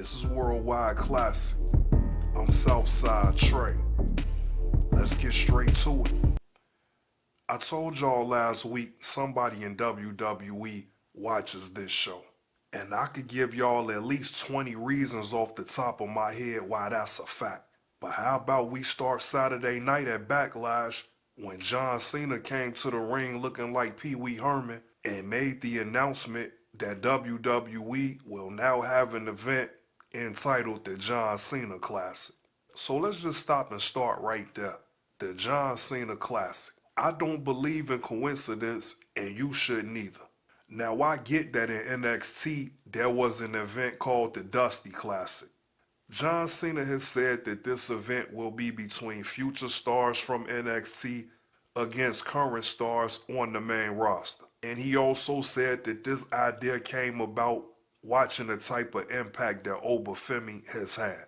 This is Worldwide Classic. I'm Southside Tre. Let's get straight to it. I told y'all last week somebody in WWE watches this show. And I could give y'all at least 20 reasons off the top of my head why that's a fact. But how about we start Saturday night at Backlash when John Cena came to the ring looking like Pee Wee Herman and made the announcement that WWE will now have an event entitled the John Cena Classic. So let's just stop and start right there. The John Cena Classic. I don't believe in coincidence, and you shouldn't either. Now I get that in NXT there was an event called the Dusty Classic. John Cena has said that this event will be between future stars from NXT against current stars on the main roster. And he also said that this idea came about watching the type of impact that Obafemi has had.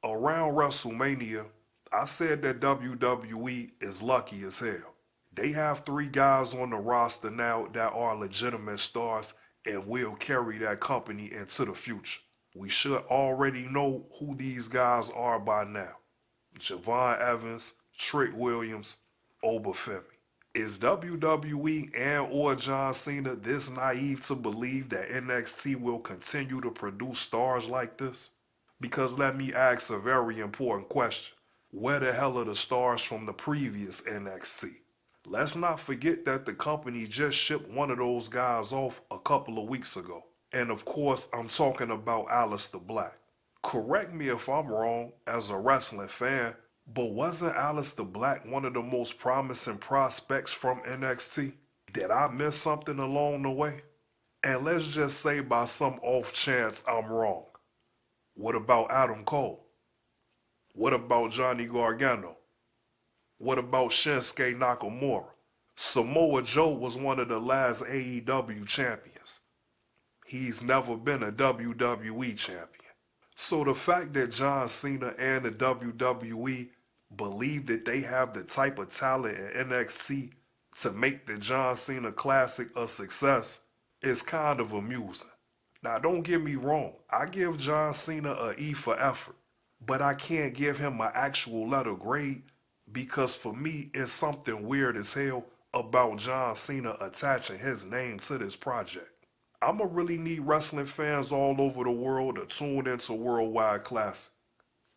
Around WrestleMania, I said that WWE is lucky as hell. They have 3 guys on the roster now that are legitimate stars and will carry that company into the future. We should already know who these guys are by now. Javon Evans, Trick Williams, Obafemi. Is WWE and or John Cena this naive to believe that NXT will continue to produce stars like this? Because let me ask a very important question. Where the hell are the stars from the previous NXT? Let's not forget that the company just shipped one of those guys off a couple of weeks ago. And of course, I'm talking about Aleister Black. Correct me if I'm wrong as a wrestling fan, but wasn't Aleister Black one of the most promising prospects from NXT? Did I miss something along the way? And let's just say by some off chance I'm wrong. What about Adam Cole? What about Johnny Gargano? What about Shinsuke Nakamura? Samoa Joe was one of the last AEW champions. He's never been a WWE champion. So the fact that John Cena and the WWE believe that they have the type of talent in NXT to make the John Cena Classic a success is kind of amusing. Now don't get me wrong, I give John Cena an E for effort, but I can't give him an actual letter grade because for me it's something weird as hell about John Cena attaching his name to this project. I'ma really need wrestling fans all over the world to tune into Worldwide Classic.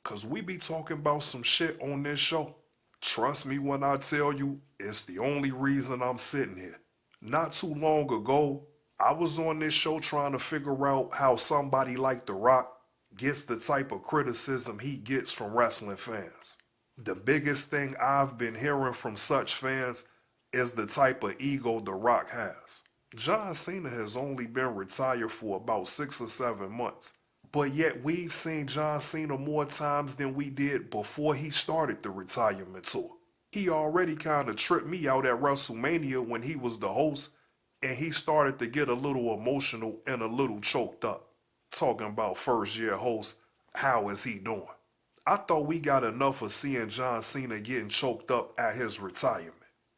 Cause we be talking about some shit on this show. Trust me when I tell you, it's the only reason I'm sitting here. Not too long ago, I was on this show trying to figure out how somebody like The Rock gets the type of criticism he gets from wrestling fans. The biggest thing I've been hearing from such fans is the type of ego The Rock has. John Cena has only been retired for about 6 or 7 months. But yet we've seen John Cena more times than we did before he started the retirement tour. He already kind of tripped me out at WrestleMania when he was the host and he started to get a little emotional and a little choked up. Talking about first year host, how is he doing? I thought we got enough of seeing John Cena getting choked up at his retirement.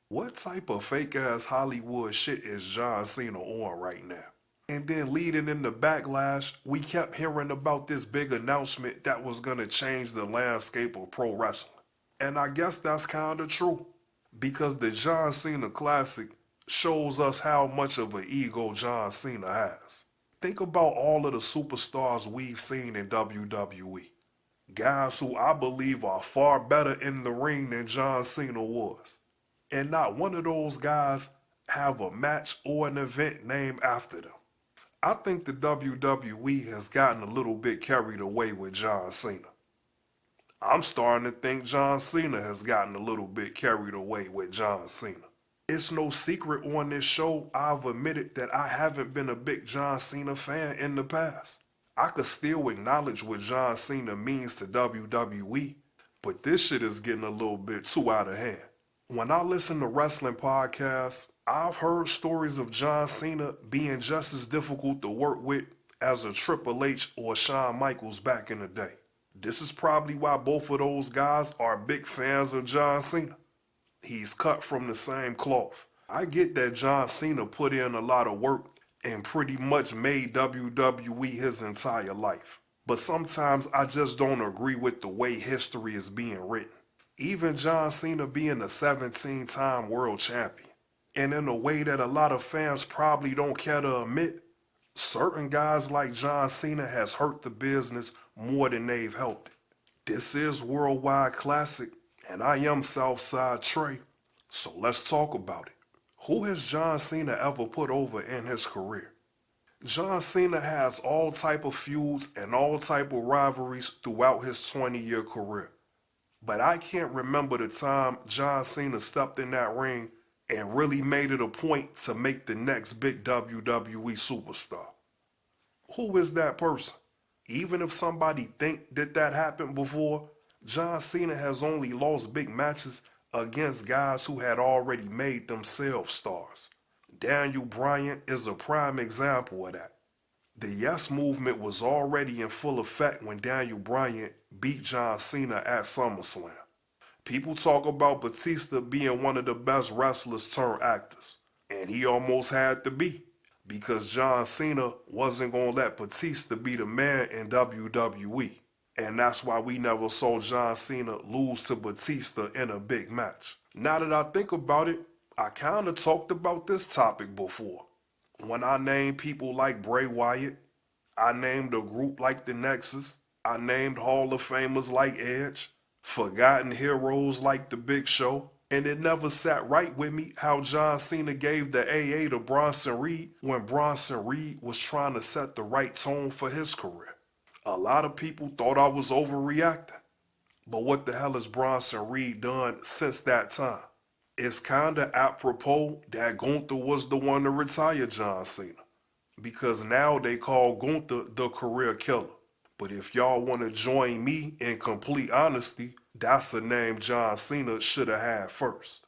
What type of fake ass Hollywood shit is John Cena on right now? And then leading into Backlash, we kept hearing about this big announcement that was gonna change the landscape of pro wrestling. And I guess that's kinda true. Because the John Cena Classic shows us how much of an ego John Cena has. Think about all of the superstars we've seen in WWE. Guys who I believe are far better in the ring than John Cena was. And not one of those guys have a match or an event named after them. I think the WWE has gotten a little bit carried away with John Cena. I'm starting to think John Cena has gotten a little bit carried away with John Cena. It's no secret on this show I've admitted that I haven't been a big John Cena fan in the past. I could still acknowledge what John Cena means to WWE, but this shit is getting a little bit too out of hand. When I listen to wrestling podcasts, I've heard stories of John Cena being just as difficult to work with as a Triple H or Shawn Michaels back in the day. This is probably why both of those guys are big fans of John Cena. He's cut from the same cloth. I get that John Cena put in a lot of work and pretty much made WWE his entire life. But sometimes I just don't agree with the way history is being written. Even John Cena being a 17-time world champion. And in a way that a lot of fans probably don't care to admit, certain guys like John Cena has hurt the business more than they've helped it. This is Worldwide Classic, and I am Southside Tre, so let's talk about it. Who has John Cena ever put over in his career? John Cena has all type of feuds and all type of rivalries throughout his 20-year career. But I can't remember the time John Cena stepped in that ring and really made it a point to make the next big WWE superstar. Who is that person? Even if somebody think that happened before, John Cena has only lost big matches against guys who had already made themselves stars. Daniel Bryan is a prime example of that. The Yes movement was already in full effect when Daniel Bryan beat John Cena at SummerSlam. People talk about Batista being one of the best wrestlers turned actors, and he almost had to be, because John Cena wasn't going to let Batista be the man in WWE. And that's why we never saw John Cena lose to Batista in a big match. Now that I think about it, I kind of talked about this topic before. When I named people like Bray Wyatt, I named a group like the Nexus, I named Hall of Famers like Edge, forgotten heroes like The Big Show, and it never sat right with me how John Cena gave the AA to Bronson Reed when Bronson Reed was trying to set the right tone for his career. A lot of people thought I was overreacting. But what the hell has Bronson Reed done since that time? It's kinda apropos that Gunther was the one to retire John Cena, because now they call Gunther the career killer. But if y'all want to join me in complete honesty, that's a name John Cena should have had first.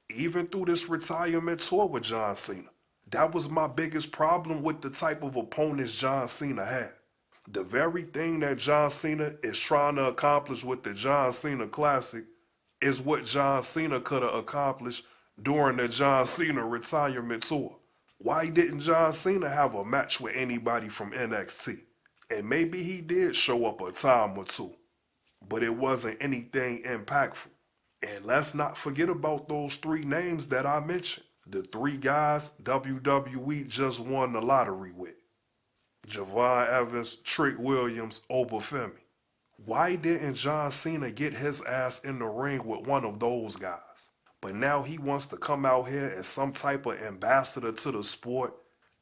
Even through this retirement tour with John Cena, that was my biggest problem with the type of opponents John Cena had. The very thing that John Cena is trying to accomplish with the John Cena Classic is what John Cena could have accomplished during the John Cena retirement tour. Why didn't John Cena have a match with anybody from NXT? And maybe he did show up a time or two, but it wasn't anything impactful. And let's not forget about those three names that I mentioned. The three guys WWE just won the lottery with. Javon Evans, Trick Williams, Obafemi. Why didn't John Cena get his ass in the ring with one of those guys? But now he wants to come out here as some type of ambassador to the sport,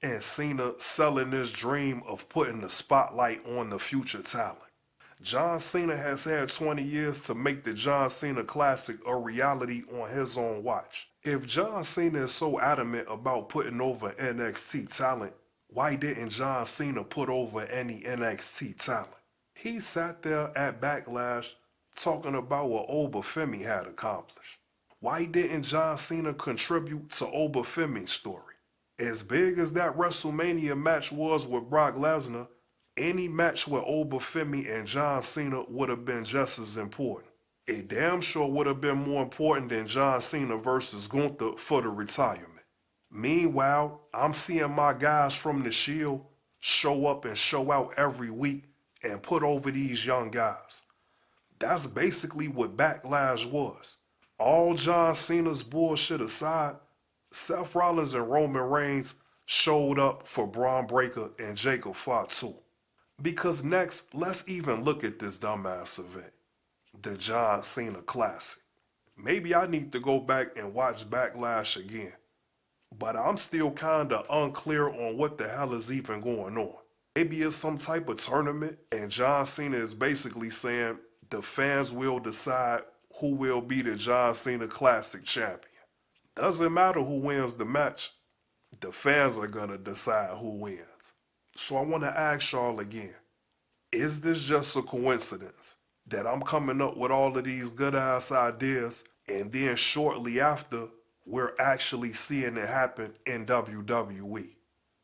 and Cena selling this dream of putting the spotlight on the future talent. John Cena has had 20 years to make the John Cena Classic a reality on his own watch. If John Cena is so adamant about putting over NXT talent, why didn't John Cena put over any NXT talent? He sat there at Backlash talking about what Obafemi had accomplished. Why didn't John Cena contribute to Obafemi's story? As big as that WrestleMania match was with Brock Lesnar, any match with Obafemi and John Cena would have been just as important. It damn sure would have been more important than John Cena versus Gunther for the retirement. Meanwhile, I'm seeing my guys from the Shield show up and show out every week and put over these young guys. That's basically what Backlash was. All John Cena's bullshit aside, Seth Rollins and Roman Reigns showed up for Braun Breaker and Jacob Fatu. Because next, let's even look at this dumbass event, the John Cena Classic. Maybe I need to go back and watch Backlash again, but I'm still kinda unclear on what the hell is even going on. Maybe it's some type of tournament and John Cena is basically saying the fans will decide who will be the John Cena Classic champion. Doesn't matter who wins the match, the fans are gonna decide who wins. So I wanna ask y'all again, is this just a coincidence that I'm coming up with all of these good ass ideas and then shortly after we're actually seeing it happen in WWE?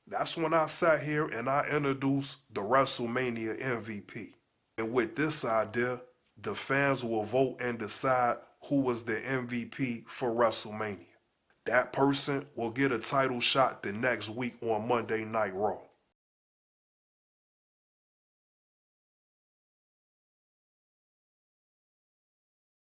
That's when I sat here and I introduced the WrestleMania MVP. And with this idea, the fans will vote and decide who was the MVP for WrestleMania. That person will get a title shot the next week on Monday Night Raw.